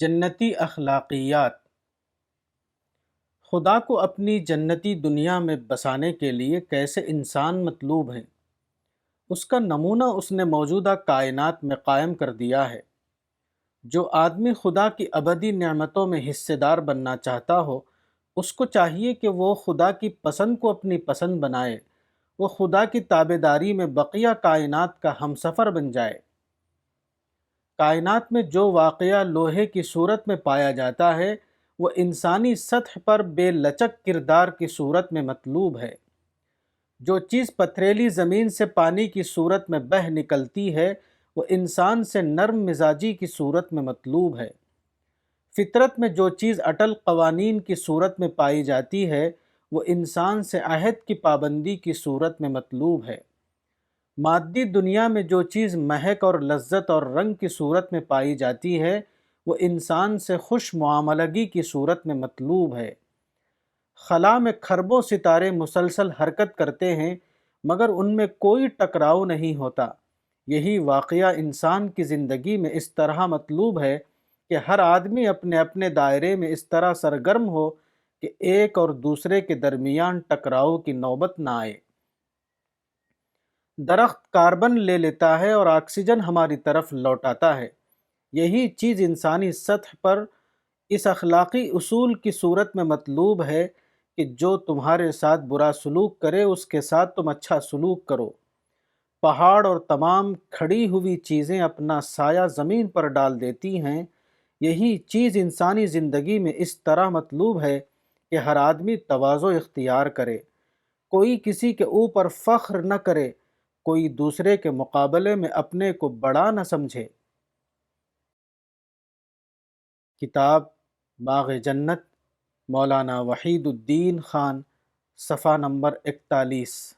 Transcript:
جنتی اخلاقیات۔ خدا کو اپنی جنتی دنیا میں بسانے کے لیے کیسے انسان مطلوب ہیں، اس کا نمونہ اس نے موجودہ کائنات میں قائم کر دیا ہے۔ جو آدمی خدا کی ابدی نعمتوں میں حصے دار بننا چاہتا ہو، اس کو چاہیے کہ وہ خدا کی پسند کو اپنی پسند بنائے، وہ خدا کی تابعداری میں بقیہ کائنات کا ہمسفر بن جائے۔ کائنات میں جو واقعہ لوہے کی صورت میں پایا جاتا ہے، وہ انسانی سطح پر بے لچک کردار کی صورت میں مطلوب ہے۔ جو چیز پتھریلی زمین سے پانی کی صورت میں بہہ نکلتی ہے، وہ انسان سے نرم مزاجی کی صورت میں مطلوب ہے۔ فطرت میں جو چیز اٹل قوانین کی صورت میں پائی جاتی ہے، وہ انسان سے عہد کی پابندی کی صورت میں مطلوب ہے۔ مادی دنیا میں جو چیز مہک اور لذت اور رنگ کی صورت میں پائی جاتی ہے، وہ انسان سے خوش معاملگی کی صورت میں مطلوب ہے۔ خلا میں کھربوں ستارے مسلسل حرکت کرتے ہیں، مگر ان میں کوئی ٹکراؤ نہیں ہوتا۔ یہی واقعہ انسان کی زندگی میں اس طرح مطلوب ہے کہ ہر آدمی اپنے اپنے دائرے میں اس طرح سرگرم ہو کہ ایک اور دوسرے کے درمیان ٹکراؤ کی نوبت نہ آئے۔ درخت کاربن لے لیتا ہے اور آکسیجن ہماری طرف لوٹاتا ہے۔ یہی چیز انسانی سطح پر اس اخلاقی اصول کی صورت میں مطلوب ہے کہ جو تمہارے ساتھ برا سلوک کرے، اس کے ساتھ تم اچھا سلوک کرو۔ پہاڑ اور تمام کھڑی ہوئی چیزیں اپنا سایہ زمین پر ڈال دیتی ہیں۔ یہی چیز انسانی زندگی میں اس طرح مطلوب ہے کہ ہر آدمی تواضع اختیار کرے، کوئی کسی کے اوپر فخر نہ کرے، کوئی دوسرے کے مقابلے میں اپنے کو بڑا نہ سمجھے۔ کتاب باغ جنت، مولانا وحید الدین خان، صفحہ نمبر 41۔